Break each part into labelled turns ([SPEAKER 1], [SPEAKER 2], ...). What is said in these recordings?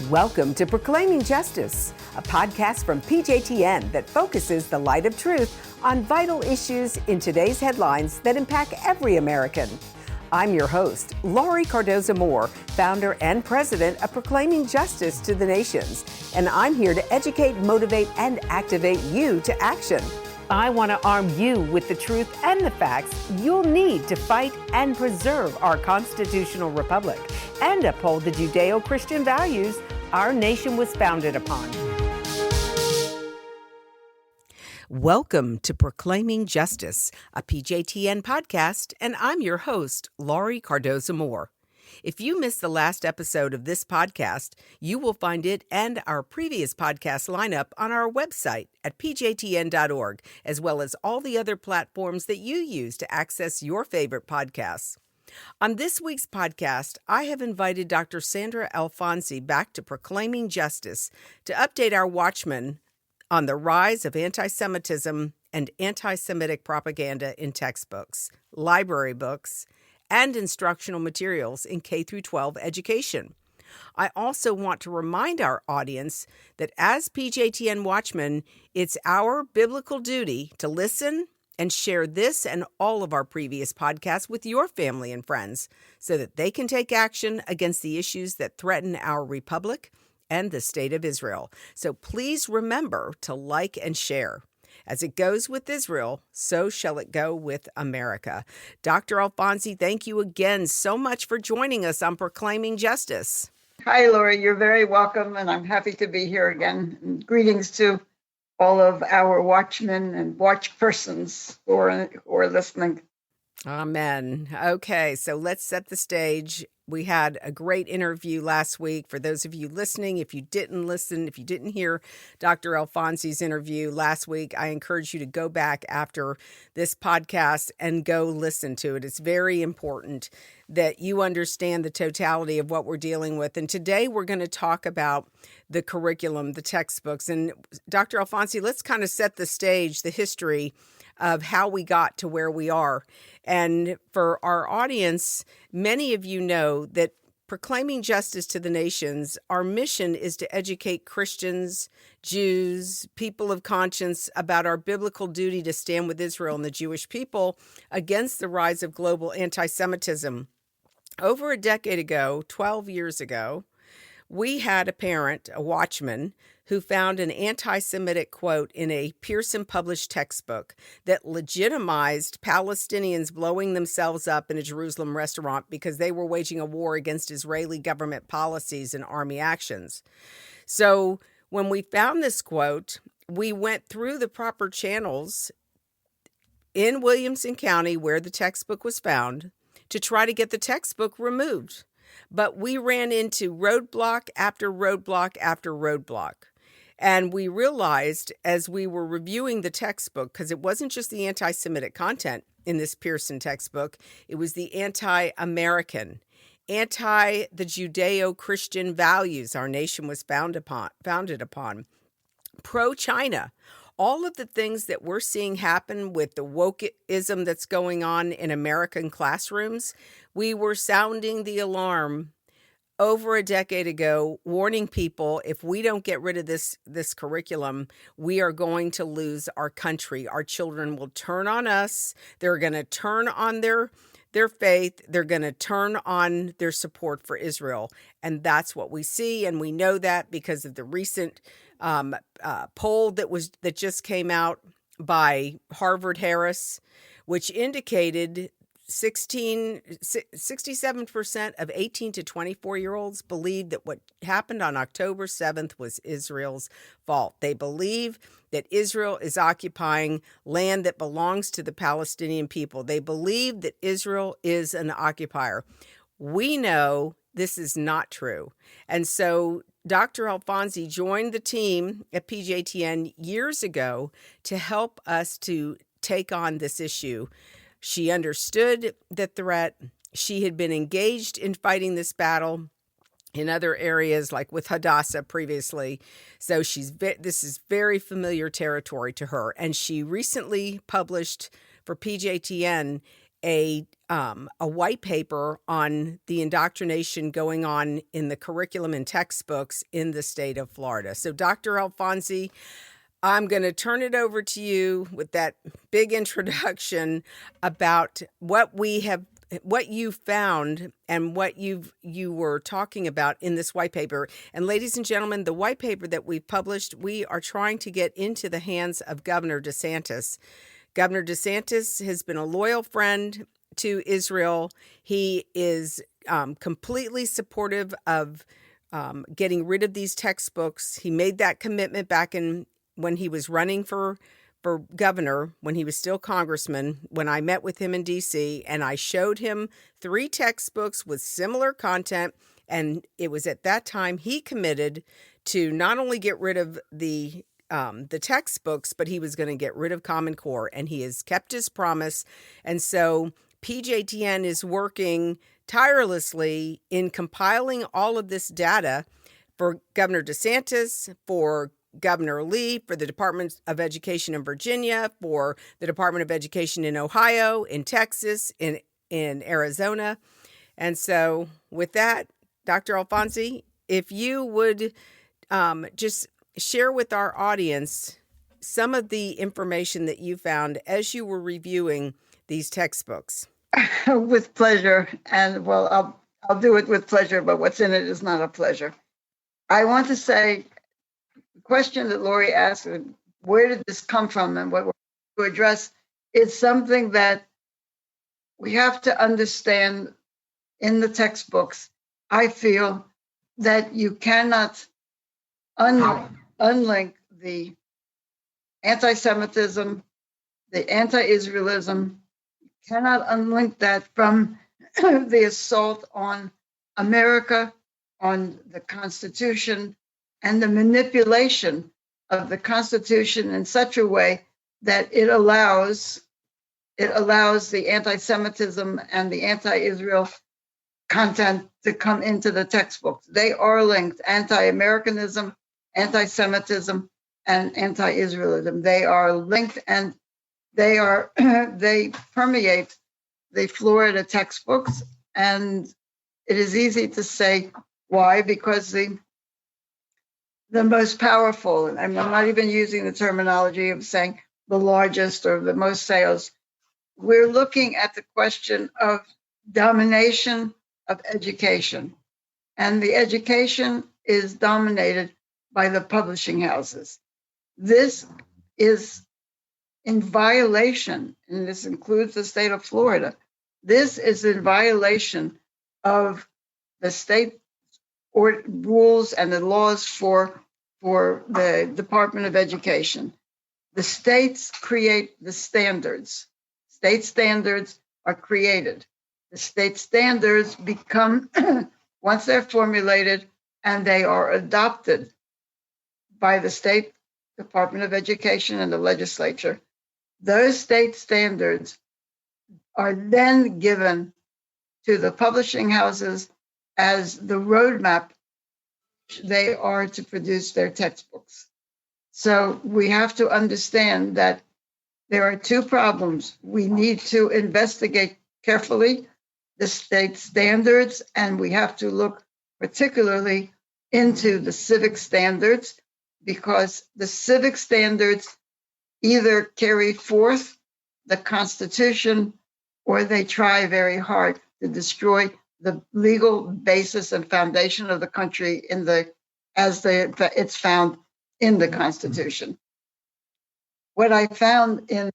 [SPEAKER 1] Welcome to Proclaiming Justice, a podcast from PJTN that focuses the light of truth on vital issues in today's headlines that impact every American. I'm your host, Laurie Cardoza-Moore, founder and president of Proclaiming Justice to the Nations, and I'm here to educate, motivate, and activate you to action. I want to arm you with the truth and the facts you'll need to fight and preserve our constitutional republic and uphold the Judeo-Christian values our nation was founded upon. Welcome to Proclaiming Justice, a PJTN podcast, and I'm your host, Laurie Cardoza-Moore. If you missed the last episode of this podcast, you will find it and our previous podcast lineup on our website at pjtn.org, as well as all the other platforms that you use to access your favorite podcasts. On this week's podcast, I have invited Dr. Sandra Alfonsi back to Proclaiming Justice to update our watchmen on the rise of anti-Semitism and anti-Semitic propaganda in textbooks, library books, and instructional materials in K-12 education. I also want to remind our audience that as PJTN Watchmen, it's our biblical duty to listen and share this and all of our previous podcasts with your family and friends so that they can take action against the issues that threaten our republic and the state of Israel. So please remember to like and share. As it goes with Israel, so shall it go with America. Dr. Alfonsi, thank you again so much for joining us on Proclaiming Justice.
[SPEAKER 2] Hi, Laurie. You're very welcome, and I'm happy to be here again. And greetings to all of our watchmen and watch persons who are listening.
[SPEAKER 1] Amen. Okay, so let's set the stage. We had a great interview last week. For those of you listening, if you didn't listen, if you didn't hear Dr. Alfonsi's interview last week, I encourage you to go back after this podcast and go listen to it. It's very important that you understand the totality of what we're dealing with. And today we're going to talk about the curriculum, the textbooks. And Dr. Alfonsi, let's kind of set the stage, the history of how we got to where we are. And for our audience, many of you know that Proclaiming Justice to the Nations, our mission is to educate Christians, Jews, people of conscience about our biblical duty to stand with Israel and the Jewish people against the rise of global anti-Semitism. Over a decade ago, 12 years ago, we had a parent, a watchman, who found an anti-Semitic quote in a Pearson-published textbook that legitimized Palestinians blowing themselves up in a Jerusalem restaurant because they were waging a war against Israeli government policies and army actions. So when we found this quote, we went through the proper channels in Williamson County where the textbook was found to try to get the textbook removed. But we ran into roadblock after roadblock after roadblock. And we realized as we were reviewing the textbook, because it wasn't just the anti-Semitic content in this Pearson textbook, it was the anti-American, the Judeo-Christian values our nation was founded upon, pro-China, all of the things that we're seeing happen with the wokeism that's going on in American classrooms. We were sounding the alarm over a decade ago, warning people, if we don't get rid of this curriculum, we are going to lose our country. Our children will turn on us. They're going to turn on their faith. They're going to turn on their support for Israel. And that's what we see. And we know that because of the recent poll that just came out by Harvard Harris, which indicated 67% of 18 to 24-year-olds believe that what happened on October 7th was Israel's fault. They believe that Israel is occupying land that belongs to the Palestinian people. They believe that Israel is an occupier. We know this is not true. And so Dr. Alfonsi joined the team at PJTN years ago to help us to take on this issue. She understood the threat. She had been engaged in fighting this battle in other areas, like with Hadassah previously. So this is very familiar territory to her. And she recently published for PJTN a white paper on the indoctrination going on in the curriculum and textbooks in the state of Florida. So, Dr. Alfonsi, I'm going to turn it over to you with that big introduction about what you found and what you were talking about in this white paper. And ladies and gentlemen, the white paper that we've published, we are trying to get into the hands of Governor DeSantis. Governor DeSantis has been a loyal friend to Israel. He is completely supportive of getting rid of these textbooks. He made that commitment back when he was running for governor, when he was still congressman, when I met with him in D.C., and I showed him 3 textbooks with similar content. And it was at that time he committed to not only get rid of the textbooks, but he was going to get rid of Common Core, and he has kept his promise. And so PJTN is working tirelessly in compiling all of this data for Governor DeSantis, for Governor Lee, for the Department of Education in Virginia, for the Department of Education in Ohio, in Texas, in Arizona. And so with that, Dr. Alfonsi, if you would just share with our audience some of the information that you found as you were reviewing these textbooks.
[SPEAKER 2] With pleasure. And well, I'll do it with pleasure, but what's in it is not a pleasure. I want to say the question that Laurie asked, where did this come from and what we're going to address, is something that we have to understand in the textbooks. I feel that you cannot unlink the anti-Semitism, the anti-Israelism, cannot unlink that from the assault on America, on the Constitution, and the manipulation of the Constitution in such a way that it allows the anti-Semitism and the anti-Israel content to come into the textbooks. They are linked: anti-Americanism, anti-Semitism, and anti-Israelism. They are linked, and they permeate the Florida textbooks. And it is easy to say why, because the most powerful, and I'm not even using the terminology of saying the largest or the most sales, we're looking at the question of domination of education. And the education is dominated by the publishing houses. This is in violation, and this includes the state of Florida, this is in violation of the state rules and the laws for the Department of Education. The states create the standards. State standards are created. The state standards become, once they're formulated and they are adopted by the state Department of Education and the legislature, those state standards are then given to the publishing houses as the roadmap they are to produce their textbooks. So we have to understand that there are 2 problems. We need to investigate carefully the state standards, and we have to look particularly into the civic standards, because the civic standards either carry forth the Constitution or they try very hard to destroy the legal basis and foundation of the country it's found in the Constitution. What I found in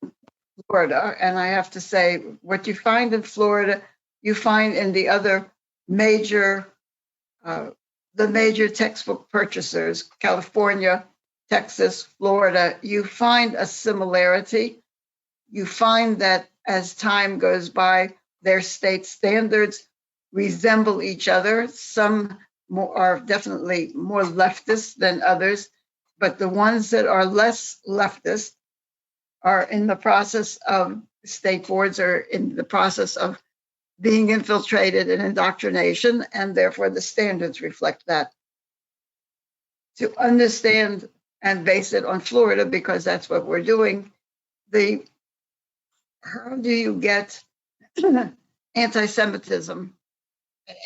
[SPEAKER 2] Florida, and I have to say, what you find in Florida, you find in the other major textbook purchasers, California, Texas, Florida, you find a similarity. You find that as time goes by, their state standards resemble each other. Some are definitely more leftist than others, but the ones that are less leftist are in the process of, state boards are in the process of being infiltrated in indoctrination, and therefore the standards reflect that. To understand and base it on Florida, because that's what we're doing, how do you get anti-Semitism,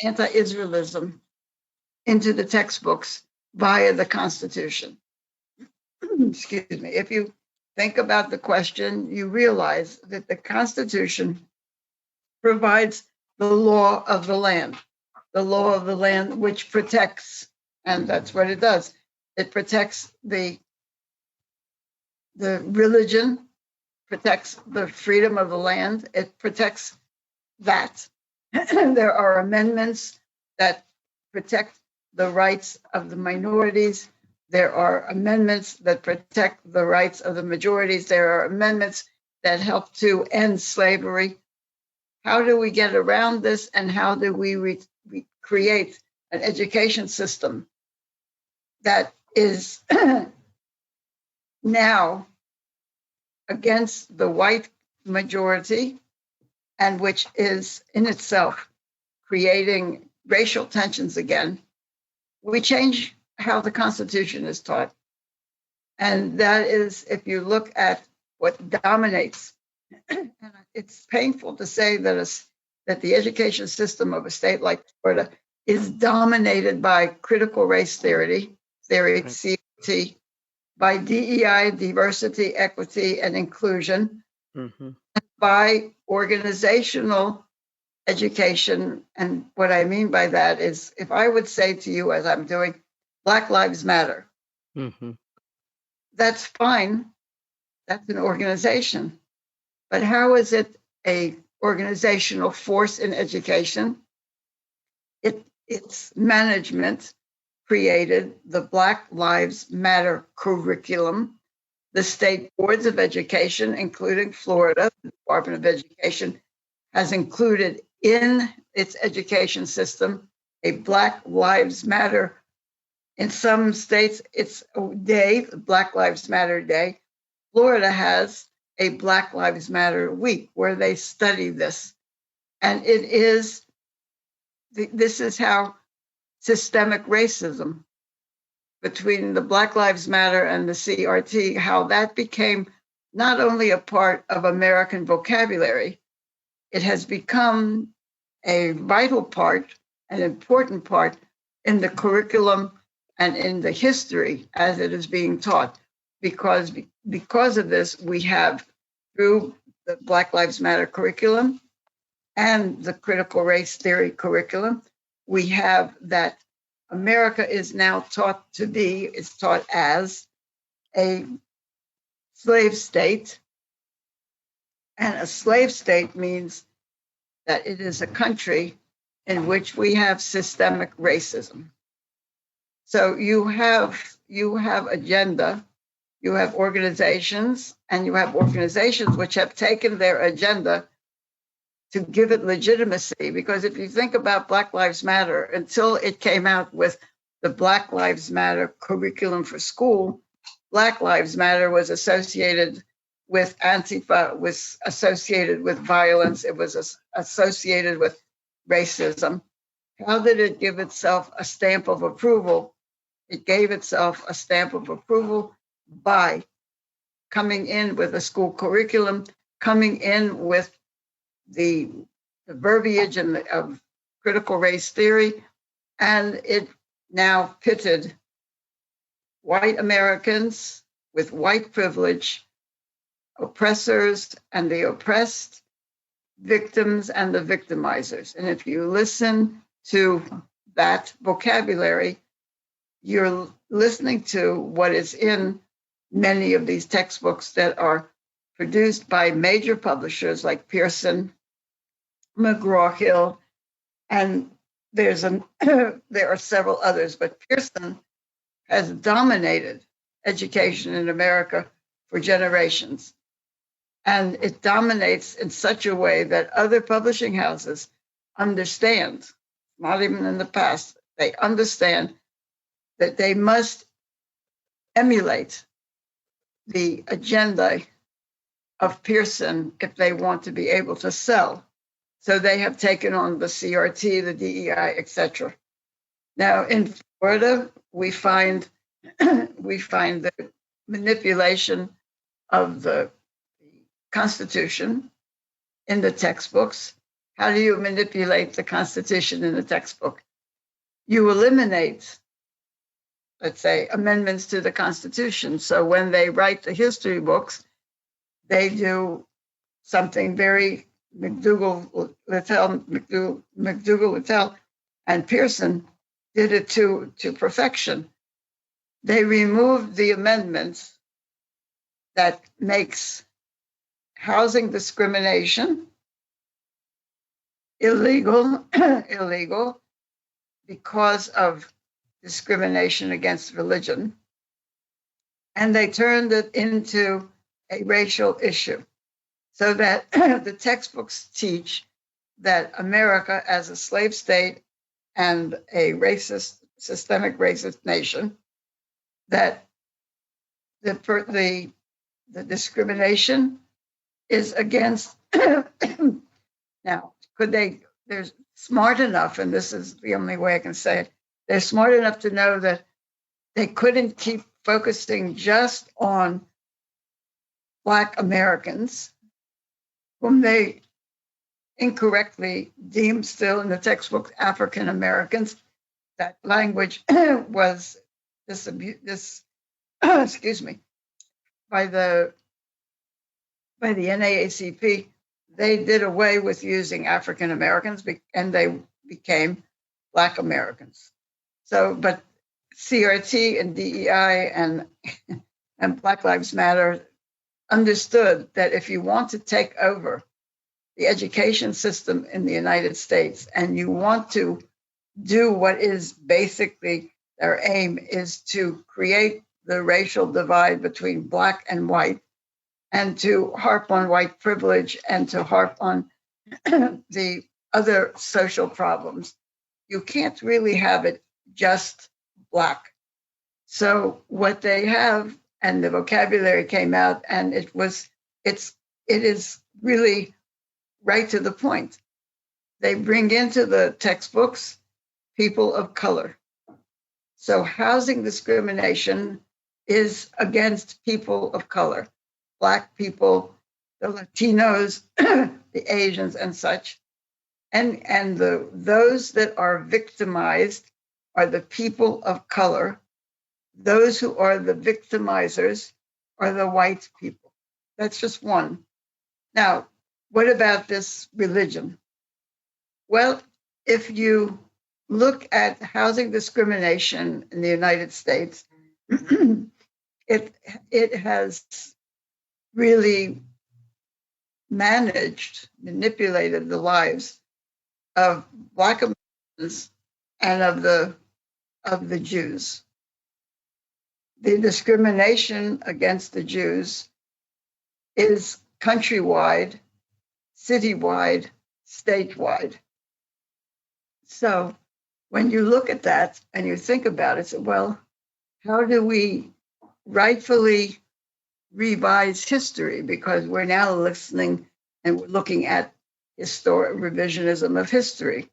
[SPEAKER 2] anti-Israelism into the textbooks via the Constitution. Excuse me. If you think about the question, you realize that the Constitution provides the law of the land which protects, and that's what it does. It protects the religion, protects the freedom of the land. It protects that. There are amendments that protect the rights of the minorities. There are amendments that protect the rights of the majorities. There are amendments that help to end slavery. How do we get around this, and how do we create an education system that is now against the white majority, and which is in itself creating racial tensions again? We change how the Constitution is taught. And that is, if you look at what dominates, and it's painful to say that the education system of a state like Florida is dominated by critical race theory, right. CRT, by DEI, diversity, equity, and inclusion, by organizational education. And what I mean by that is, if I would say to you, as I'm doing, Black Lives Matter, that's fine. That's an organization. But how is it a organizational force in education? Its management created the Black Lives Matter curriculum. The state boards of education, including Florida, the Department of Education, has included in its education system a Black Lives Matter. In some states, it's a day, Black Lives Matter Day. Florida has a Black Lives Matter week where they study this. And this is how systemic racism between the Black Lives Matter and the CRT, how that became not only a part of American vocabulary, it has become a vital part, an important part in the curriculum and in the history as it is being taught. Because of this, we have, through the Black Lives Matter curriculum and the critical race theory curriculum, we have that America is now taught as a slave state. And a slave state means that it is a country in which we have systemic racism. So you have agenda, you have organizations, and you have organizations which have taken their agenda to give it legitimacy. Because if you think about Black Lives Matter, until it came out with the Black Lives Matter curriculum for school, Black Lives Matter was associated with Antifa, was associated with violence, it was associated with racism. How did it give itself a stamp of approval? It gave itself a stamp of approval by coming in with a school curriculum, coming in with the verbiage of critical race theory, and it now pitted white Americans with white privilege, oppressors and the oppressed, victims and the victimizers. And if you listen to that vocabulary, you're listening to what is in many of these textbooks that are produced by major publishers like Pearson, McGraw-Hill, and there are several others, but Pearson has dominated education in America for generations. And it dominates in such a way that other publishing houses understand, not even in the past, they understand that they must emulate the agenda of Pearson if they want to be able to sell. So they have taken on the CRT, the DEI, etc. Now in Florida, we find the manipulation of the Constitution in the textbooks. How do you manipulate the Constitution in the textbook? You eliminate, let's say, amendments to the Constitution. So when they write the history books, they do something very McDougall-Littell and Pearson did it to perfection. They removed the amendments that makes housing discrimination illegal because of discrimination against religion. And they turned it into a racial issue so that the textbooks teach that America as a slave state and a racist, systemic racist nation, that the discrimination is against. Now, they're smart enough, and this is the only way I can say it, they're smart enough to know that they couldn't keep focusing just on Black Americans, whom they incorrectly deemed still in the textbook African Americans. That language was excuse me, by the NAACP. They did away with using African Americans and they became Black Americans. So, but CRT and DEI and Black Lives Matter understood that if you want to take over the education system in the United States and you want to do what is basically their aim is to create the racial divide between Black and white and to harp on white privilege and to harp on the other social problems, you can't really have it just Black. So what they have, and the vocabulary came out, and it is really right to the point. They bring into the textbooks people of color. So housing discrimination is against people of color, Black people, the Latinos, the Asians, and such. And those that are victimized are the people of color. Those who are the victimizers are the white people. That's just one. Now, what about this religion? Well, if you look at housing discrimination in the United States, it has really manipulated the lives of Black Americans and of the Jews. The discrimination against the Jews is countrywide, citywide, statewide. So when you look at that and you think about it, well, how do we rightfully revise history? Because we're now listening and we're looking at revisionism of history.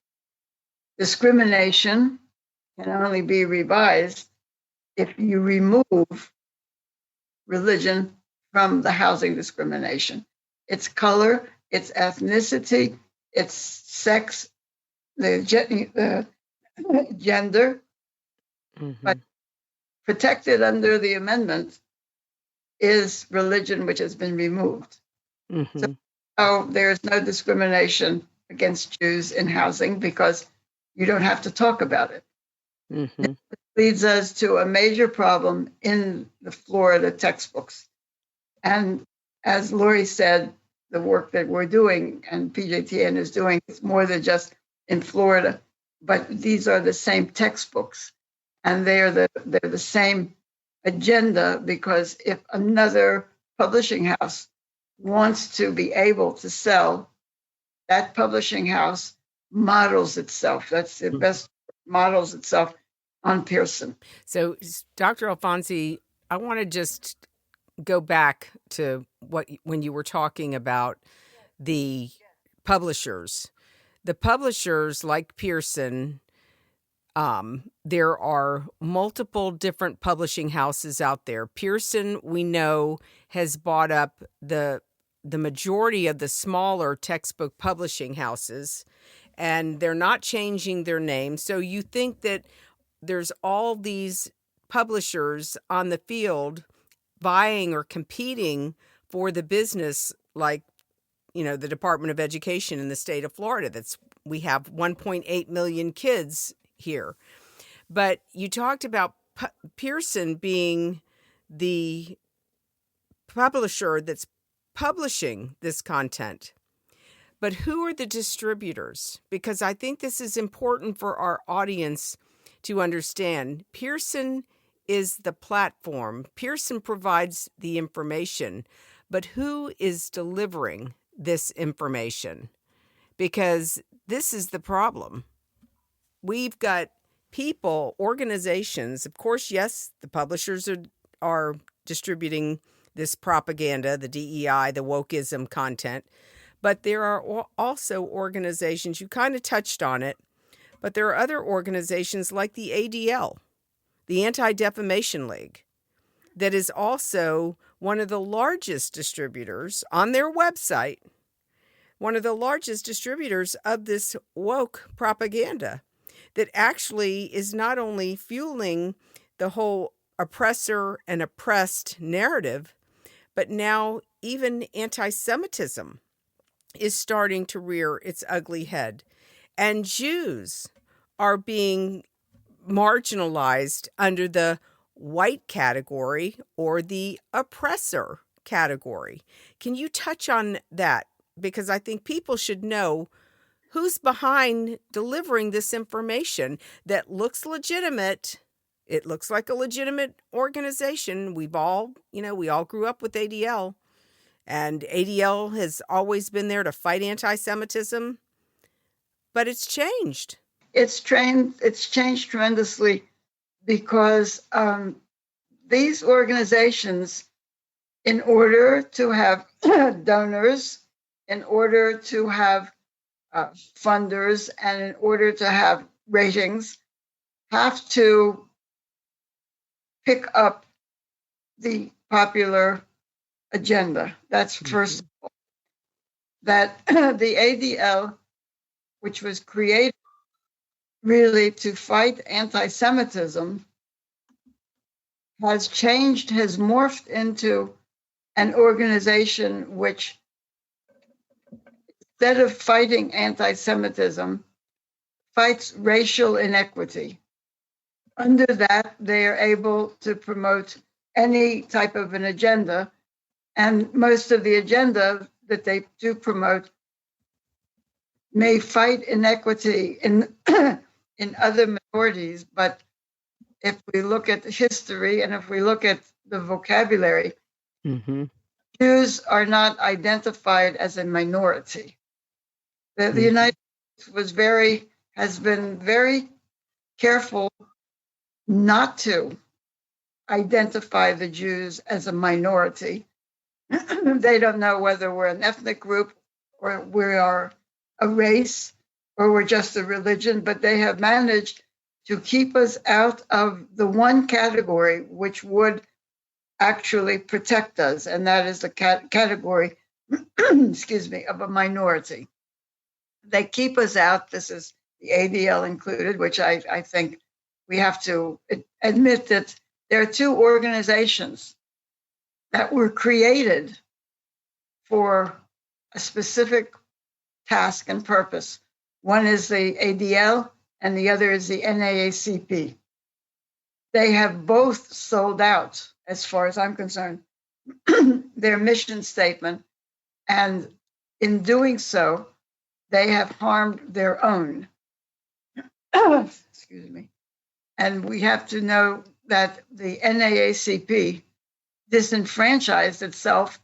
[SPEAKER 2] Discrimination can only be revised if you remove religion from the housing discrimination. It's color, it's ethnicity, it's sex, the gender, but protected under the amendment is religion, which has been removed. So there's no discrimination against Jews in housing because you don't have to talk about it. It leads us to a major problem in the Florida textbooks. And as Laurie said, the work that we're doing and PJTN is doing is more than just in Florida, but these are the same textbooks and they're the same agenda, because if another publishing house wants to be able to sell, that publishing house models itself. That's the best, models itself on Pearson.
[SPEAKER 1] So, Dr. Alfonsi, I want to just go back to when you were talking about the publishers. The publishers, like Pearson, there are multiple different publishing houses out there. Pearson, we know, has bought up the the majority of the smaller textbook publishing houses, and they're not changing their name. So you think that there's all these publishers on the field vying or competing for the business, like, the Department of Education in the state of Florida. We have 1.8 million kids here. But you talked about Pearson being the publisher that's publishing this content. But who are the distributors? Because I think this is important for our audience to understand. Pearson is the platform. Pearson provides the information. But who is delivering this information? Because this is the problem. We've got people, organizations, of course, yes, the publishers are distributing this propaganda, the DEI, the wokeism content, but there are also organizations, you kind of touched on it, but there are other organizations like the ADL, the Anti-Defamation League, that is also one of the largest distributors on their website, one of the largest distributors of this woke propaganda that actually is not only fueling the whole oppressor and oppressed narrative, but now even anti-Semitism is starting to rear its ugly head. And Jews are being marginalized under the white category or the oppressor category. Can you touch on that? Because I think people should know who's behind delivering this information that looks legitimate. It looks like a legitimate organization. We all grew up with ADL, and ADL has always been there to fight anti-Semitism, but it's changed.
[SPEAKER 2] It's changed tremendously because these organizations, in order to have donors, in order to have funders, and in order to have ratings, have to pick up the popular agenda. That's first of all. That the ADL, which was created really to fight anti-Semitism, has morphed into an organization which, instead of fighting anti-Semitism, fights racial inequity. Under that, they are able to promote any type of an agenda, and most of the agenda that they do promote may fight inequity in in other minorities, but if we look at the history and if we look at the vocabulary, Jews are not identified as a minority. The United States has been very careful not to identify the Jews as a minority. They don't know whether we're an ethnic group or we are a race or we're just a religion, but they have managed to keep us out of the one category which would actually protect us, and that is the category, of a minority. They keep us out. This is the ADL included, which I think we have to admit that there are two organizations that were created for a specific task and purpose. One is the ADL and the other is the NAACP. They have both sold out, as far as I'm concerned, their mission statement. And in doing so, they have harmed their own. Excuse me. And we have to know that the NAACP disenfranchised itself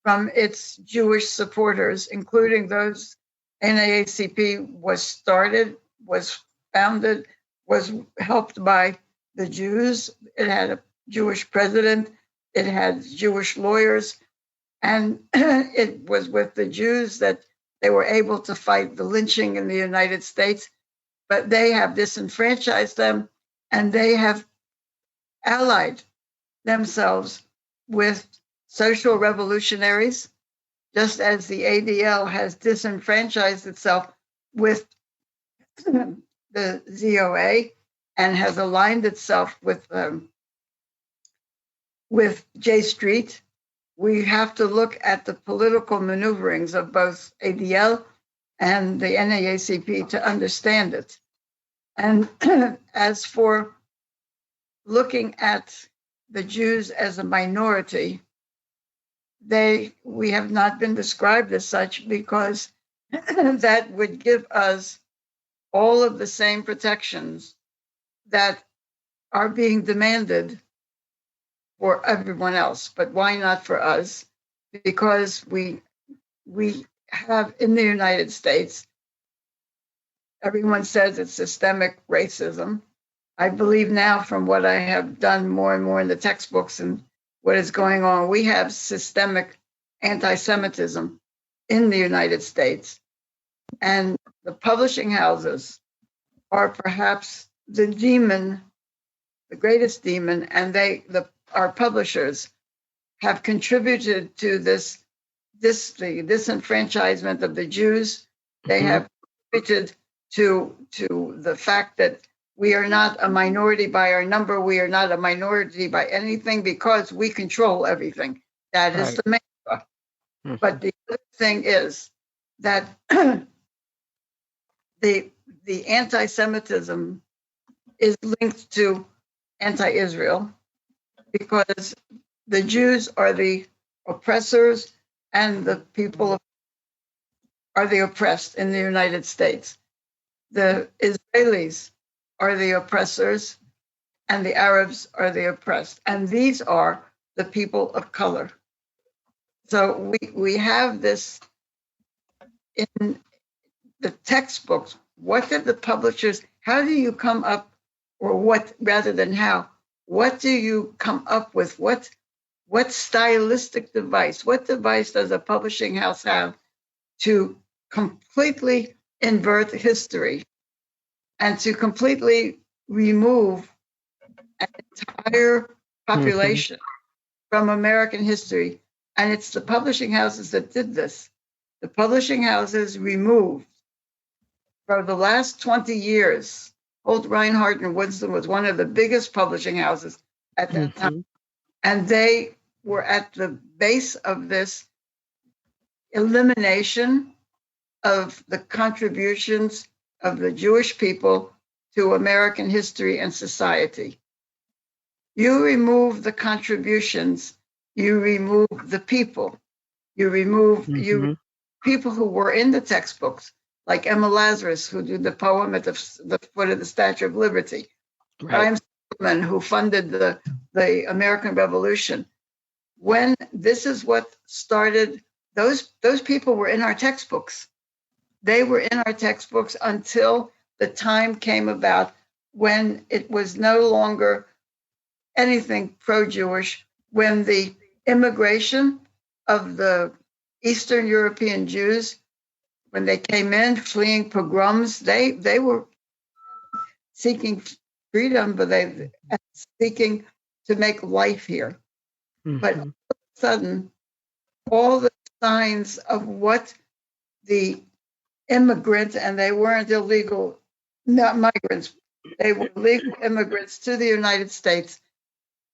[SPEAKER 2] from its Jewish supporters, including those. NAACP was founded, was helped by the Jews. It had a Jewish president. It had Jewish lawyers. And it was with the Jews that they were able to fight the lynching in the United States. But they have disenfranchised them, and they have allied themselves with social revolutionaries just as the ADL has disenfranchised itself with the ZOA and has aligned itself with J Street. We have to look at the political maneuverings of both ADL and the NAACP to understand it. And as for looking at the Jews as a minority, we have not been described as such, because that would give us all of the same protections that are being demanded for everyone else. But why not for us? Because we have in the United States, everyone says it's systemic racism. I believe now, from what I have done more and more in the textbooks and what is going on, we have systemic anti-Semitism in the United States. And the publishing houses are perhaps the demon, the greatest demon, and our publishers have contributed to the disenfranchisement of the Jews. They have contributed to the fact that we are not a minority by our number. We are not a minority by anything, because we control everything. That is the mantra. But the other thing is that the anti-Semitism is linked to anti-Israel, because the Jews are the oppressors and the people are the oppressed in the United States. The Israelis are the oppressors and the Arabs are the oppressed. And these are the people of color. So we have this in the textbooks. What did the publishers, how do you come up, or what, rather than how, what do you come up with? What stylistic device, what device does a publishing house have to completely invert history and to completely remove an entire population from American history? And it's the publishing houses that did this. The publishing houses removed, for the last 20 years, Holt, Reinhardt, and Woodson was one of the biggest publishing houses at that time. And they were at the base of this elimination of the contributions of the Jewish people to American history and society. You remove the contributions, you remove the people, you remove people who were in the textbooks, like Emma Lazarus, who did the poem at the foot of the Statue of Liberty, Chaim Silverman, who funded the American Revolution. When this is what started, those people were in our textbooks. They were in our textbooks until the time came about when it was no longer anything pro-Jewish, when the immigration of the Eastern European Jews, when they came in fleeing pogroms, they were seeking freedom, but they seeking to make life here. But all of a sudden, all the signs of what the immigrants, and they weren't illegal, not migrants, they were legal immigrants to the United States,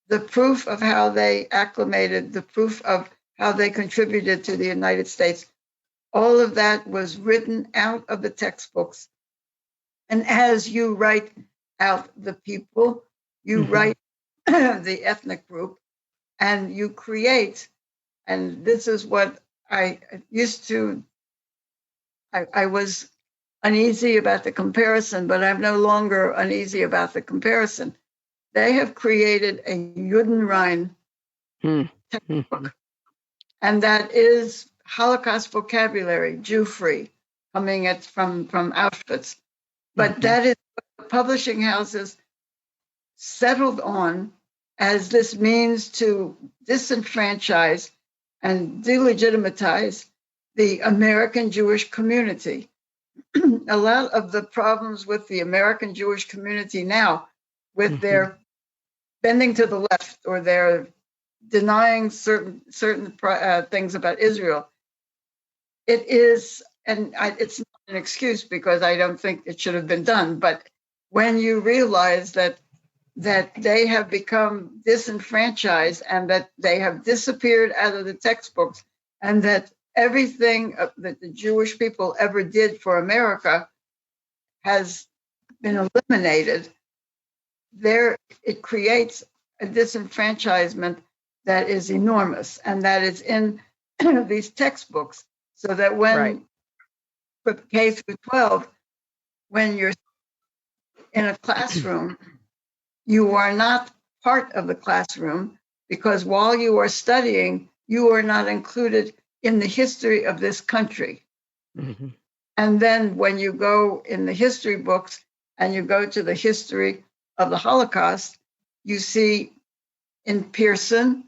[SPEAKER 2] the proof of how they acclimated, the proof of how they contributed to the United States, all of that was written out of the textbooks. And as you write out the people, you write the ethnic group, and you create, and this is what I used to, I was uneasy about the comparison, but I'm no longer uneasy about the comparison. They have created a Judenrein textbook, and that is Holocaust vocabulary, Jew-free, coming from Auschwitz. But that is what the publishing houses settled on as this means to disenfranchise and delegitimize the American Jewish community. A lot of the problems with the American Jewish community now, with their bending to the left or their denying certain things about Israel, it is, and it's not an excuse because I don't think it should have been done. But when you realize that they have become disenfranchised and that they have disappeared out of the textbooks, and that everything that the Jewish people ever did for America has been eliminated, there it creates a disenfranchisement that is enormous, and that is in these textbooks. So that when for K through 12, when you're in a classroom, you are not part of the classroom, because while you are studying, you are not included in the history of this country.
[SPEAKER 1] Mm-hmm.
[SPEAKER 2] And then when you go in the history books and you go to the history of the Holocaust, you see in Pearson,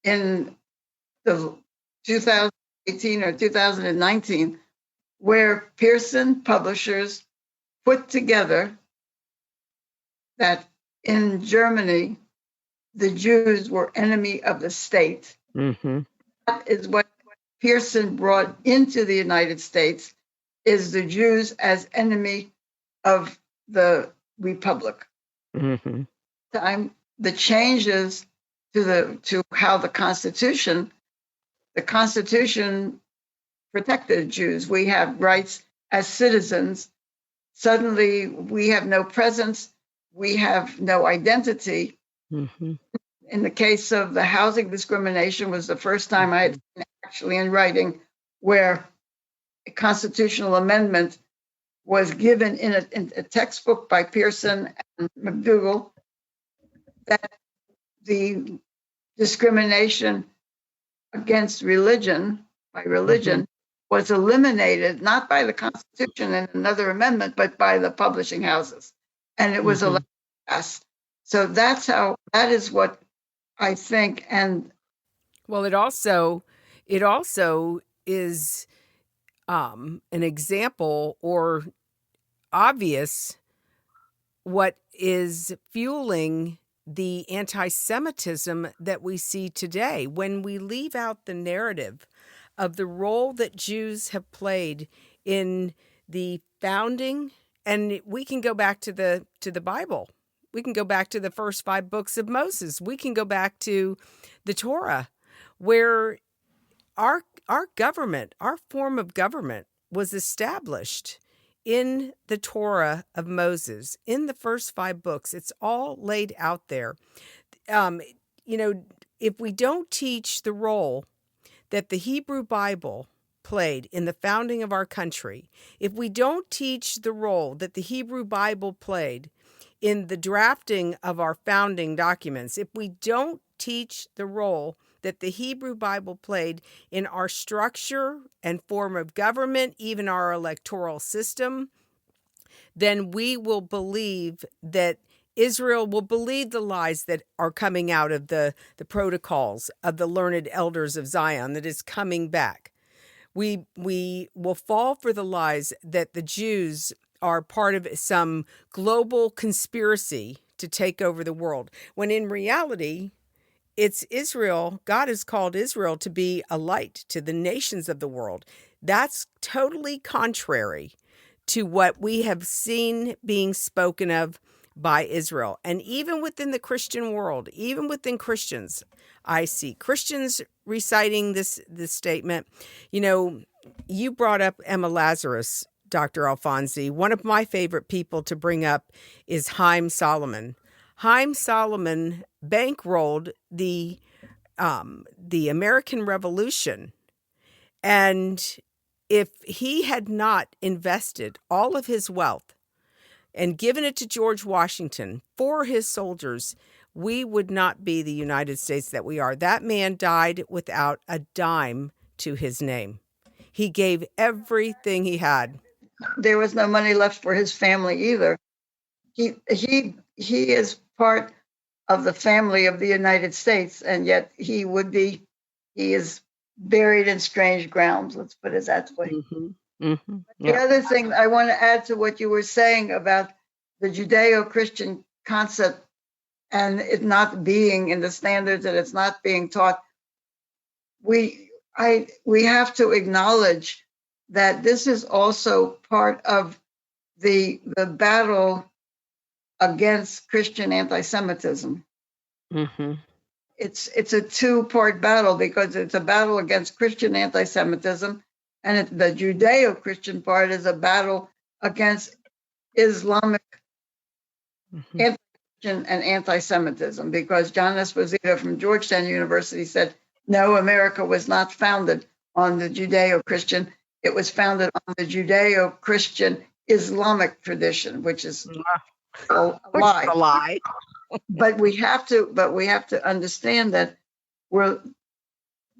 [SPEAKER 2] in the 2018 or 2019, where Pearson publishers put together that in Germany, the Jews were enemy of the state.
[SPEAKER 1] Mm-hmm.
[SPEAKER 2] That is what Pearson brought into the United States, is the Jews as enemy of the Republic.
[SPEAKER 1] Mm-hmm.
[SPEAKER 2] The changes to how the Constitution protected Jews. We have rights as citizens. Suddenly, we have no presence. We have no identity.
[SPEAKER 1] Mm-hmm.
[SPEAKER 2] In the case of the housing discrimination, was the first time I had seen actually in writing where a constitutional amendment was given in a textbook by Pearson and McDougall, that the discrimination against religion by religion was eliminated, not by the Constitution and another amendment, but by the publishing houses. And it was allowed to pass. So that is what I think. And
[SPEAKER 1] well, it also is an example or obvious what is fueling the anti-Semitism that we see today. When we leave out the narrative of the role that Jews have played in the founding, and we can go back to the Bible. We can go back to the first 5 books of Moses. We can go back to the Torah, where our government, our form of government, was established in the Torah of Moses, in the first 5 books. It's all laid out there. If we don't teach the role that the Hebrew Bible played in the founding of our country, if we don't teach the role that the Hebrew Bible played in the drafting of our founding documents, if we don't teach the role that the Hebrew Bible played in our structure and form of government, even our electoral system, then we will believe that Israel will believe the lies that are coming out of the protocols of the learned elders of Zion that is coming back. We will fall for the lies that the Jews are part of some global conspiracy to take over the world, when in reality, it's Israel. God has called Israel to be a light to the nations of the world. That's totally contrary to what we have seen being spoken of by Israel. And even within the Christian world, even within Christians, I see Christians reciting this statement. You brought up Emma Lazarus, Dr. Alfonsi. One of my favorite people to bring up is Haim Solomon. Haim Solomon bankrolled the American Revolution, and if he had not invested all of his wealth and given it to George Washington for his soldiers, we would not be the United States that we are. That man died without a dime to his name. He gave everything he had.
[SPEAKER 2] There was no money left for his family either. He is part of the family of the United States, and yet he is buried in strange grounds. Let's put it that way.
[SPEAKER 1] Mm-hmm. Mm-hmm.
[SPEAKER 2] The other thing I want to add to what you were saying about the Judeo-Christian concept and it not being in the standards, and it's not being taught, we have to acknowledge that this is also part of the battle against Christian anti-Semitism.
[SPEAKER 1] Mm-hmm.
[SPEAKER 2] It's a two-part battle, because it's a battle against Christian anti-Semitism, and the Judeo-Christian part is a battle against Islamic
[SPEAKER 1] Mm-hmm.
[SPEAKER 2] anti-Christian and anti-Semitism, because John Esposito from Georgetown University said, no, America was not founded on the Judeo-Christian. It was founded on the Judeo-Christian Islamic tradition, which is a lie.
[SPEAKER 1] A lie.
[SPEAKER 2] But we have to understand that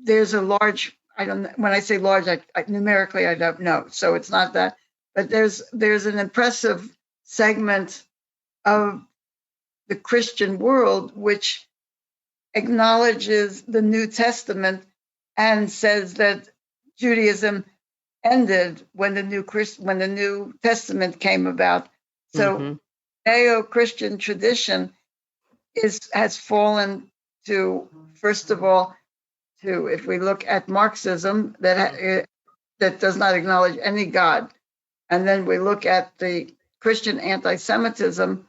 [SPEAKER 2] there's a large, when I say large, numerically I don't know, so it's not that, but there's an impressive segment of the Christian world which acknowledges the New Testament and says that Judaism ended when the New Testament came about. So Judeo-Christian tradition has fallen to, first of all, if we look at Marxism, that does not acknowledge any God, and then we look at the Christian anti-Semitism.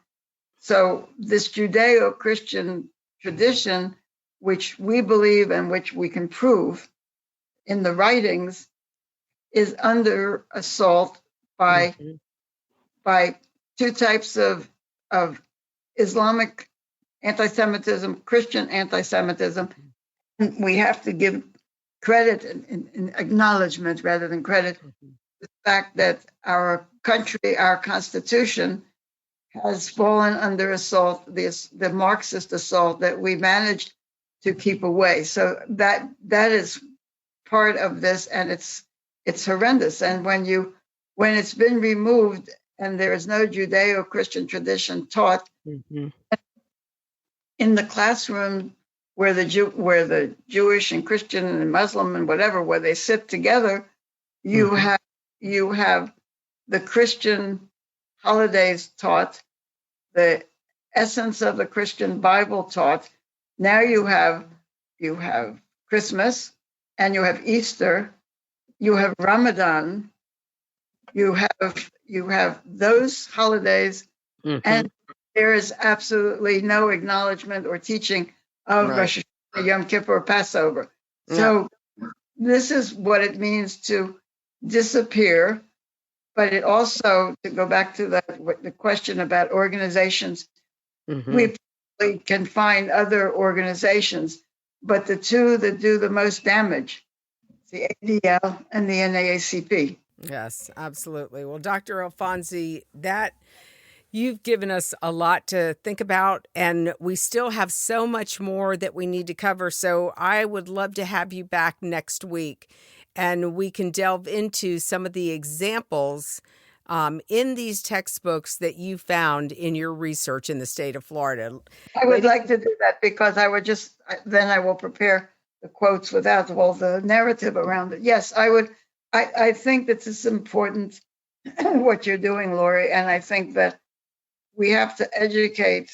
[SPEAKER 2] So this Judeo-Christian tradition, which we believe and which we can prove in the writings, is under assault by two types of Islamic anti-Semitism, Christian anti-Semitism. We have to give credit and acknowledgement rather than credit the fact that our country, our Constitution, has fallen under assault, the Marxist assault that we managed to keep away. So that is part of this, and it's horrendous. And when it's been removed and there is no Judeo-Christian tradition taught in the classroom where the Jewish and Christian and Muslim and whatever, where they sit together, you have the Christian holidays taught, the essence of the Christian Bible taught. Now you have Christmas, and you have Easter, you have Ramadan, you have those holidays, and there is absolutely no acknowledgement or teaching of Rosh Hashanah, Yom Kippur, Passover. So this is what it means to disappear. But it also, to go back to the question about organizations, we probably can find other organizations, but the two that do the most damage, the ADL and the NAACP.
[SPEAKER 1] Yes, absolutely. Well, Dr. Alfonsi, you've given us a lot to think about, and we still have so much more that we need to cover. So I would love to have you back next week, and we can delve into some of the examples in these textbooks that you found in your research in the state of Florida.
[SPEAKER 2] I would like to do that, because then I will prepare the quotes without all the narrative around it. Yes, I would. I think that it's important what you're doing, Laurie, and I think that we have to educate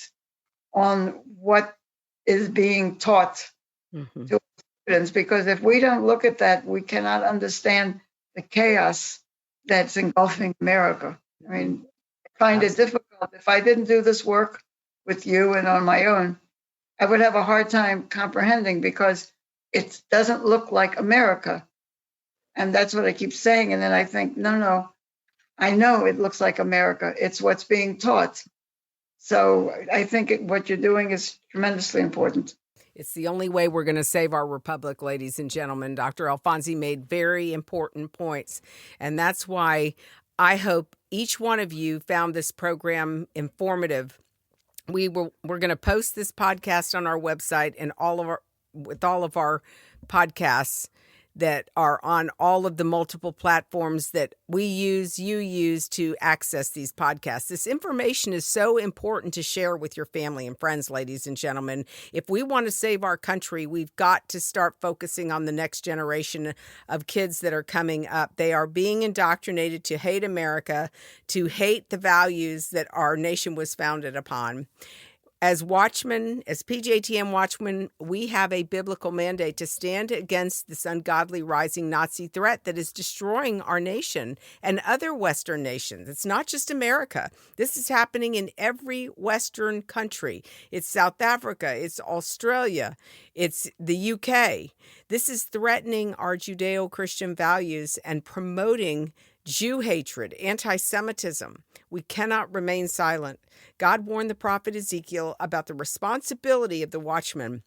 [SPEAKER 2] on what is being taught to students, because if we don't look at that, we cannot understand the chaos that's engulfing America. I mean, I find it difficult. If I didn't do this work with you and on my own, I would have a hard time comprehending, because it doesn't look like America. And that's what I keep saying. And then I think, no, I know it looks like America. It's what's being taught. So I think what you're doing is tremendously important.
[SPEAKER 1] It's the only way we're going to save our republic, ladies and gentlemen. Dr. Alfonsi made very important points, and that's why I hope each one of you found this program informative. We're going to post this podcast on our website and with all of our podcasts that are on all of the multiple platforms that you use to access these podcasts. This information is so important to share with your family and friends, ladies and gentlemen. If we want to save our country, we've got to start focusing on the next generation of kids that are coming up. They are being indoctrinated to hate America, to hate the values that our nation was founded upon. As watchmen, as PJTN watchmen, we have a biblical mandate to stand against this ungodly rising Nazi threat that is destroying our nation and other Western nations. It's not just America. This is happening in every Western country. It's South Africa, it's Australia, it's the UK. This is threatening our Judeo-Christian values and promoting Jew hatred, anti-Semitism. We cannot remain silent. God warned the prophet Ezekiel about the responsibility of the watchman.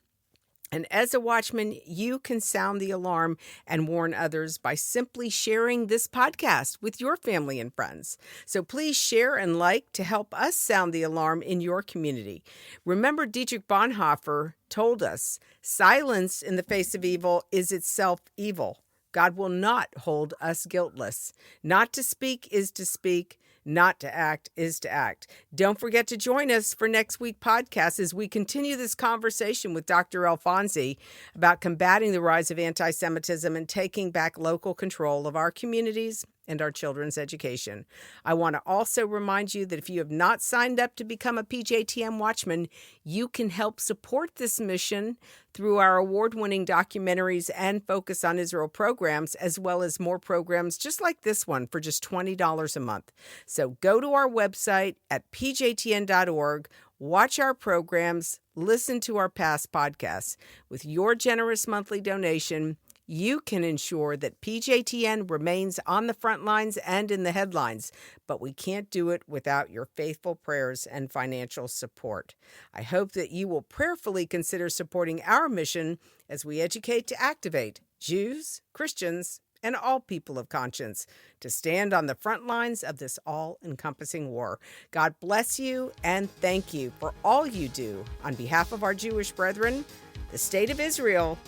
[SPEAKER 1] And as a watchman, you can sound the alarm and warn others by simply sharing this podcast with your family and friends. So please share and like to help us sound the alarm in your community. Remember, Dietrich Bonhoeffer told us, silence in the face of evil is itself evil. God will not hold us guiltless. Not to speak is to speak. Not to act is to act. Don't forget to join us for next week's podcast as we continue this conversation with Dr. Alfonsi about combating the rise of anti-Semitism and taking back local control of our communities and our children's education. I want to also remind you that if you have not signed up to become a PJTM Watchman, you can help support this mission through our award-winning documentaries and Focus on Israel programs, as well as more programs just like this one for just $20 a month. So go to our website at pjtn.org, watch our programs, listen to our past podcasts. With your generous monthly donation, you can ensure that PJTN remains on the front lines and in the headlines, but we can't do it without your faithful prayers and financial support. I hope that you will prayerfully consider supporting our mission as we educate to activate Jews, Christians, and all people of conscience to stand on the front lines of this all-encompassing war. God bless you and thank you for all you do on behalf of our Jewish brethren, the State of Israel,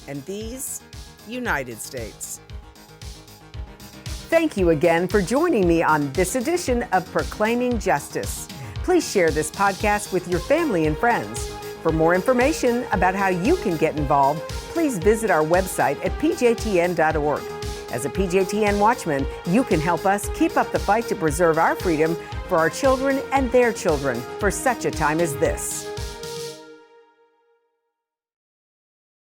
[SPEAKER 1] and these United States. Thank you again for joining me on this edition of Proclaiming Justice. Please share this podcast with your family and friends. For more information about how you can get involved, please visit our website at pjtn.org. As a PJTN Watchman, you can help us keep up the fight to preserve our freedom for our children and their children for such a time as this.